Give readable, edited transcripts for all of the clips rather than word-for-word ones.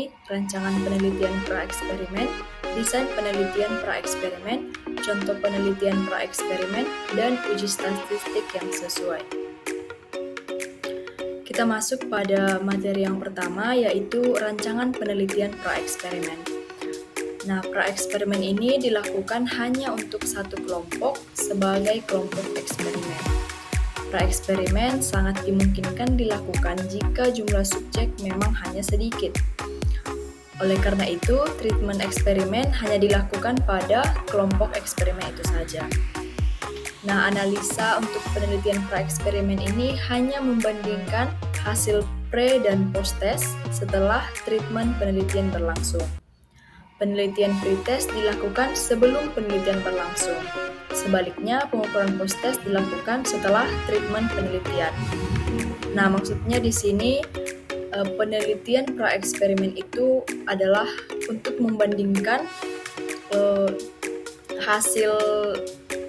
ini rancangan penelitian praeksperimen, desain penelitian praeksperimen, contoh penelitian praeksperimen, dan uji statistik yang sesuai. Kita masuk pada materi yang pertama, yaitu rancangan penelitian praeksperimen. Nah, praeksperimen ini dilakukan hanya untuk satu kelompok sebagai kelompok eksperimen. Praeksperimen sangat dimungkinkan dilakukan jika jumlah subjek memang hanya sedikit. Oleh karena itu, treatment eksperimen hanya dilakukan pada kelompok eksperimen itu saja. Nah, analisa untuk penelitian praeksperimen ini hanya membandingkan hasil pre dan post test setelah treatment penelitian berlangsung. Penelitian pre-test dilakukan sebelum penelitian berlangsung. Sebaliknya, pengukuran post-test dilakukan setelah treatment penelitian. Nah, maksudnya di sini penelitian praeksperimen itu adalah untuk membandingkan hasil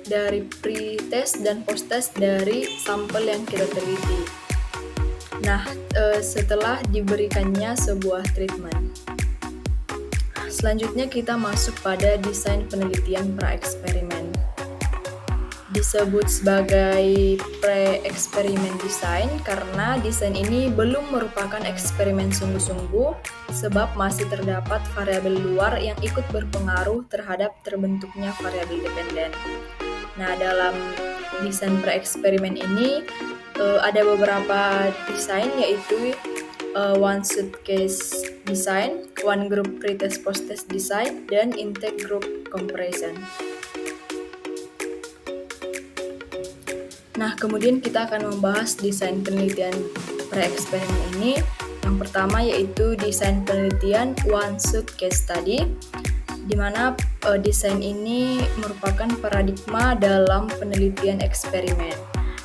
dari pre-test dan post-test dari sampel yang kita teliti. Nah, setelah diberikannya sebuah treatment. Selanjutnya kita masuk pada desain penelitian praeksperimen. Disebut sebagai pre-eksperimen desain karena desain ini belum merupakan eksperimen sungguh-sungguh sebab masih terdapat variabel luar yang ikut berpengaruh terhadap terbentuknya variabel dependen. Nah, dalam desain pre-eksperimen ini ada beberapa desain, yaitu one suitcase design, one group pre-test post-test design, dan intake group comparison. Nah, kemudian kita akan membahas desain penelitian pre-eksperimen ini. Yang pertama yaitu desain penelitian one suitcase study, di mana desain ini merupakan paradigma dalam penelitian eksperimen.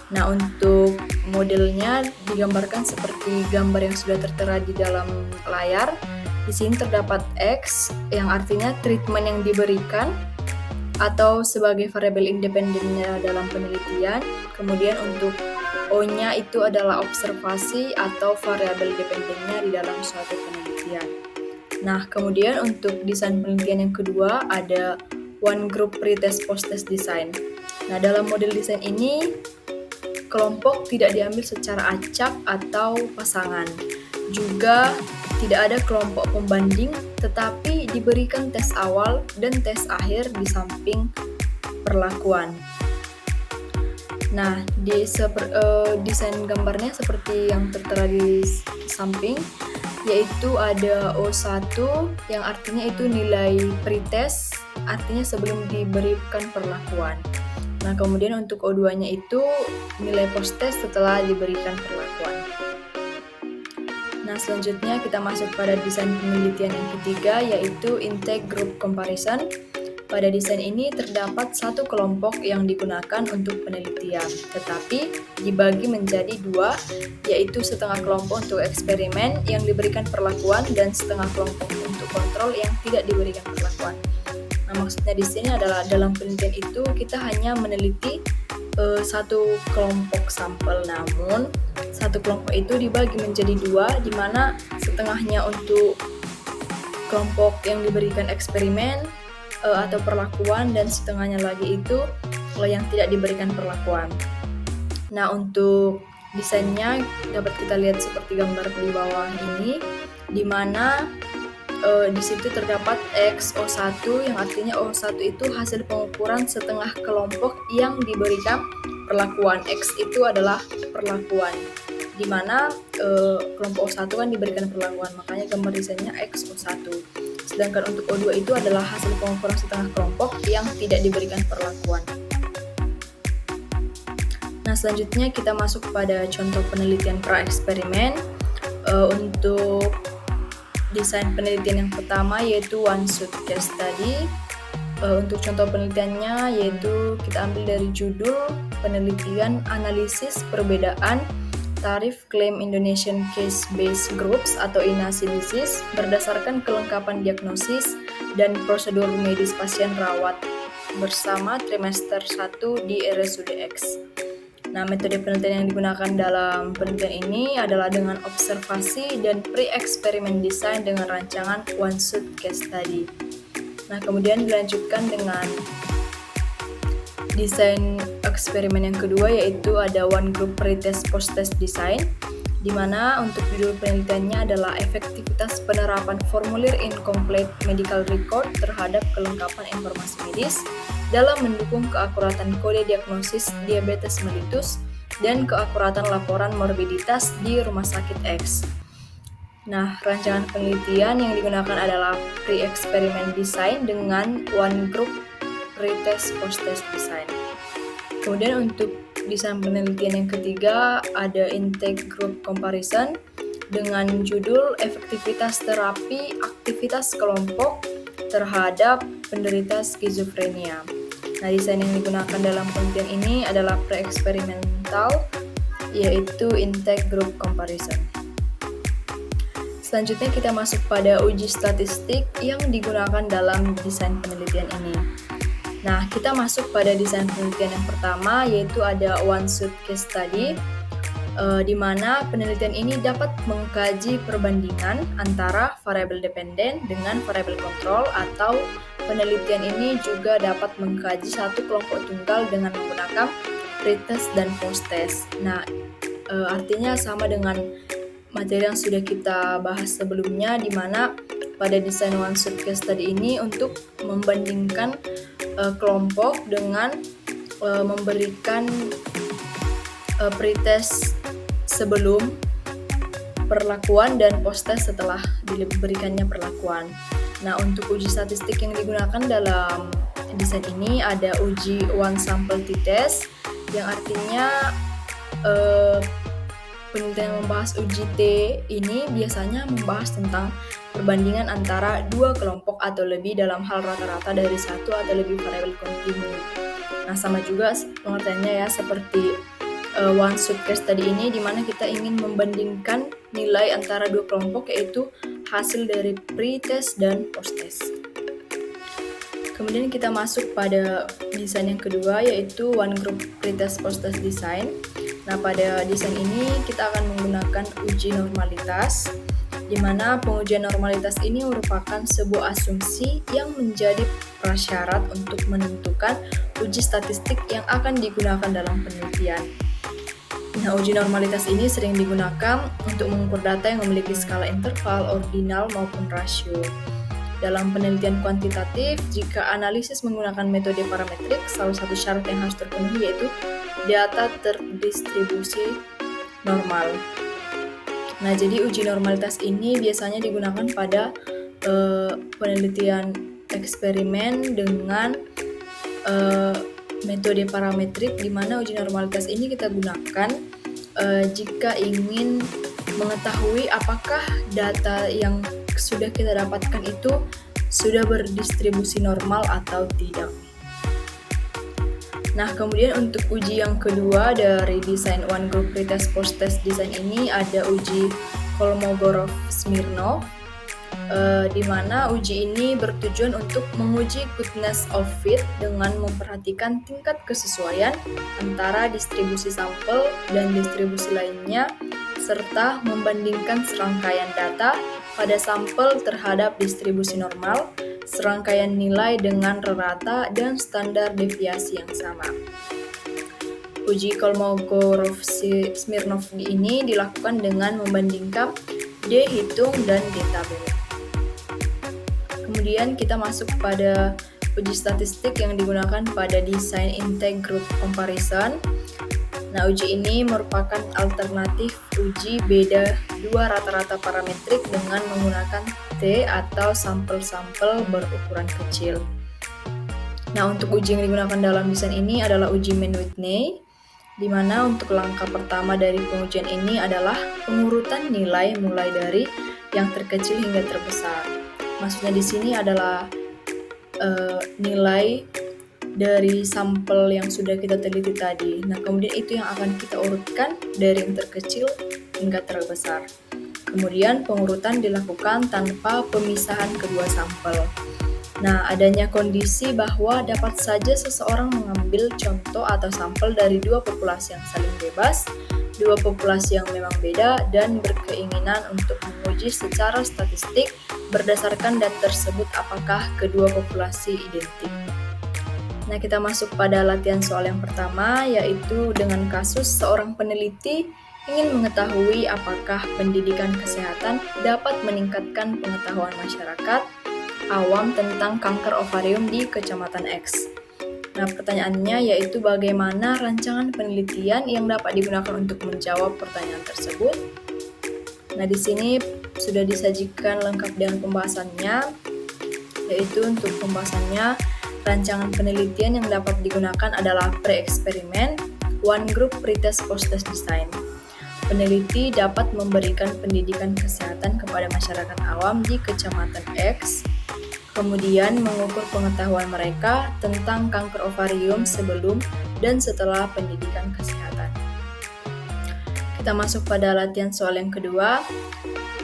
Nah, untuk modelnya digambarkan seperti gambar yang sudah tertera di dalam layar. Di sini terdapat X, yang artinya treatment yang diberikan atau sebagai variabel independennya dalam penelitian. Kemudian untuk O-nya itu adalah observasi atau variabel dependennya di dalam suatu penelitian. Nah, kemudian untuk desain penelitian yang kedua ada one group pre-test post-test design. Nah, dalam model desain ini kelompok tidak diambil secara acak atau pasangan. Juga tidak ada kelompok pembanding, tetapi diberikan tes awal dan tes akhir di samping perlakuan. Nah, desain gambarnya seperti yang tertera di samping, yaitu ada O1 yang artinya itu nilai pretest, artinya sebelum diberikan perlakuan. Nah, kemudian untuk O2-nya itu nilai post-test setelah diberikan perlakuan. Nah, selanjutnya kita masuk pada desain penelitian yang ketiga, yaitu intake group comparison. Pada desain ini terdapat satu kelompok yang digunakan untuk penelitian, tetapi dibagi menjadi dua, yaitu setengah kelompok untuk eksperimen yang diberikan perlakuan dan setengah kelompok untuk kontrol yang tidak diberikan perlakuan. Nah, maksudnya di sini adalah dalam penelitian itu kita hanya meneliti satu kelompok sampel, namun satu kelompok itu dibagi menjadi dua, di mana setengahnya untuk kelompok yang diberikan eksperimen atau perlakuan, dan setengahnya lagi itu yang tidak diberikan perlakuan. Nah, untuk desainnya dapat kita lihat seperti gambar di bawah ini, di mana di situ terdapat XO1 yang artinya O1 itu hasil pengukuran setengah kelompok yang diberikan perlakuan. X itu adalah perlakuan, di mana kelompok O1 kan diberikan perlakuan, makanya gambar desainnya XO1. Sedangkan untuk O2 itu adalah hasil pengukuran setengah kelompok yang tidak diberikan perlakuan. Nah, selanjutnya kita masuk pada contoh penelitian praeksperimen. Untuk desain penelitian yang pertama yaitu one suitcase study. Untuk contoh penelitiannya yaitu kita ambil dari judul penelitian analisis perbedaan tarif klaim Indonesian Case-Based Groups atau INASI disease berdasarkan kelengkapan diagnosis dan prosedur medis pasien rawat bersama trimester 1 di RSUD X. Nah, metode penelitian yang digunakan dalam penelitian ini adalah dengan observasi dan pre-eksperimen design dengan rancangan one-shot case study. Nah, kemudian dilanjutkan dengan desain eksperimen yang kedua, yaitu ada one group pretest post-test design, di mana untuk judul penelitiannya adalah efektivitas penerapan formulir incomplete medical record terhadap kelengkapan informasi medis dalam mendukung keakuratan kode diagnosis diabetes mellitus dan keakuratan laporan morbiditas di rumah sakit X. Nah, rancangan penelitian yang digunakan adalah pre-experiment design dengan one group pretest post-test design. Kemudian untuk desain penelitian yang ketiga ada intake group comparison dengan judul efektivitas terapi aktivitas kelompok terhadap penderita skizofrenia. Nah, desain yang digunakan dalam penelitian ini adalah pre-eksperimental, yaitu intake group comparison. Selanjutnya kita masuk pada uji statistik yang digunakan dalam desain penelitian ini. Nah, kita masuk pada desain penelitian yang pertama, yaitu ada one-shot case study, di mana penelitian ini dapat mengkaji perbandingan antara variabel dependen dengan variabel kontrol, atau penelitian ini juga dapat mengkaji satu kelompok tunggal dengan menggunakan pretest dan post-test. Nah, artinya sama dengan materi yang sudah kita bahas sebelumnya, di mana pada desain one-shot case study ini untuk membandingkan kelompok dengan memberikan pretest sebelum perlakuan dan post-test setelah diberikannya perlakuan. Nah, untuk uji statistik yang digunakan dalam desain ini ada uji one sample t-test, yang artinya penelitian yang membahas uji T ini biasanya membahas tentang perbandingan antara dua kelompok atau lebih dalam hal rata-rata dari satu atau lebih variabel kontinu. Nah, sama juga pengertiannya ya seperti one shot case tadi ini, di mana kita ingin membandingkan nilai antara dua kelompok, yaitu hasil dari pre-test dan post-test. Kemudian kita masuk pada desain yang kedua, yaitu one group pre-test post-test design. Nah, pada desain ini kita akan menggunakan uji normalitas, di mana pengujian normalitas ini merupakan sebuah asumsi yang menjadi prasyarat untuk menentukan uji statistik yang akan digunakan dalam penelitian. Nah, uji normalitas ini sering digunakan untuk mengukur data yang memiliki skala interval, ordinal, maupun rasio. Dalam penelitian kuantitatif, jika analisis menggunakan metode parametrik, salah satu syarat yang harus terpenuhi yaitu data terdistribusi normal. Nah, jadi uji normalitas ini biasanya digunakan pada penelitian eksperimen dengan metode parametrik, di mana uji normalitas ini kita gunakan jika ingin mengetahui apakah data yang sudah kita dapatkan itu sudah berdistribusi normal atau tidak. Nah, kemudian untuk uji yang kedua dari desain one group pretest post-test design ini ada uji Kolmogorov-Smirnov, di mana uji ini bertujuan untuk menguji goodness of fit dengan memperhatikan tingkat kesesuaian antara distribusi sampel dan distribusi lainnya, serta membandingkan serangkaian data pada sampel terhadap distribusi normal, serangkaian nilai dengan rata dan standar deviasi yang sama. Uji Kolmogorov-Smirnov ini dilakukan dengan membandingkan D-hitung dan D-tabel. Kemudian kita masuk pada uji statistik yang digunakan pada desain intake group comparison. Nah, uji ini merupakan alternatif uji beda dua rata-rata parametrik dengan menggunakan T atau sampel-sampel berukuran kecil. Nah, untuk uji yang digunakan dalam desain ini adalah uji Mann-Whitney, di mana untuk langkah pertama dari pengujian ini adalah pengurutan nilai mulai dari yang terkecil hingga terbesar. Maksudnya di sini adalah nilai dari sampel yang sudah kita teliti tadi. Nah, kemudian itu yang akan kita urutkan dari yang terkecil hingga terbesar. Kemudian pengurutan dilakukan tanpa pemisahan kedua sampel. Nah, adanya kondisi bahwa dapat saja seseorang mengambil contoh atau sampel dari dua populasi yang saling bebas, dua populasi yang memang beda, dan berkeinginan untuk menguji secara statistik berdasarkan data tersebut apakah kedua populasi identik. Nah, kita masuk pada latihan soal yang pertama, yaitu dengan kasus seorang peneliti ingin mengetahui apakah pendidikan kesehatan dapat meningkatkan pengetahuan masyarakat awam tentang kanker ovarium di Kecamatan X. Nah, pertanyaannya yaitu bagaimana rancangan penelitian yang dapat digunakan untuk menjawab pertanyaan tersebut. Nah, di sini sudah disajikan lengkap dengan pembahasannya, yaitu untuk pembahasannya rancangan penelitian yang dapat digunakan adalah pre-eksperimen, one group, pretest, post-test design. Peneliti dapat memberikan pendidikan kesehatan kepada masyarakat awam di Kecamatan X, kemudian mengukur pengetahuan mereka tentang kanker ovarium sebelum dan setelah pendidikan kesehatan. Kita masuk pada latihan soal yang kedua.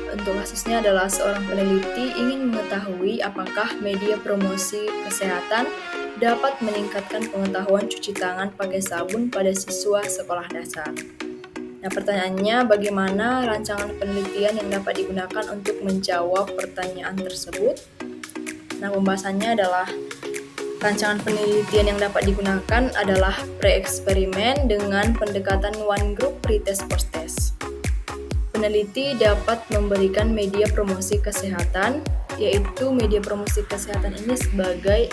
Untuk kasusnya adalah seorang peneliti ingin mengetahui apakah media promosi kesehatan dapat meningkatkan pengetahuan cuci tangan pakai sabun pada siswa sekolah dasar. Nah, pertanyaannya bagaimana rancangan penelitian yang dapat digunakan untuk menjawab pertanyaan tersebut? Nah, pembahasannya adalah rancangan penelitian yang dapat digunakan adalah pre-eksperimen dengan pendekatan one group, pretest, post-test. Peneliti dapat memberikan media promosi kesehatan, yaitu media promosi kesehatan ini sebagai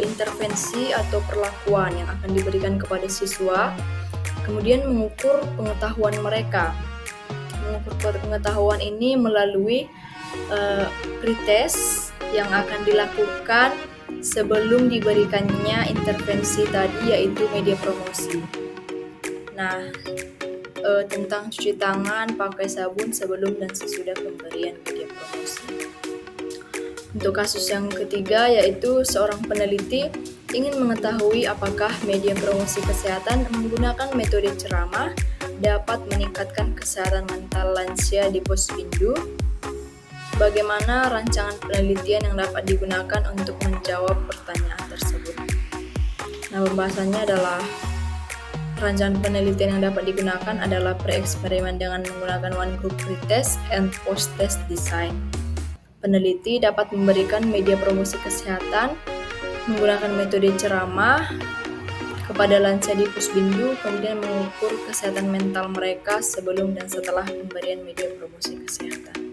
intervensi atau perlakuan yang akan diberikan kepada siswa, kemudian mengukur pengetahuan mereka. Mengukur pengetahuan ini melalui pretest yang akan dilakukan sebelum diberikannya intervensi tadi, yaitu media promosi. Nah, tentang cuci tangan pakai sabun sebelum dan sesudah pemberian media promosi. Untuk kasus yang ketiga, yaitu seorang peneliti ingin mengetahui apakah media promosi kesehatan menggunakan metode ceramah dapat meningkatkan kesehatan mental lansia di Posbindu. Bagaimana rancangan penelitian yang dapat digunakan untuk menjawab pertanyaan tersebut? Nah, pembahasannya adalah rancangan penelitian yang dapat digunakan adalah pre-eksperimen dengan menggunakan one group, pretest, and post-test design. Peneliti dapat memberikan media promosi kesehatan menggunakan metode ceramah kepada lansia di Posbindu, kemudian mengukur kesehatan mental mereka sebelum dan setelah pemberian media promosi kesehatan.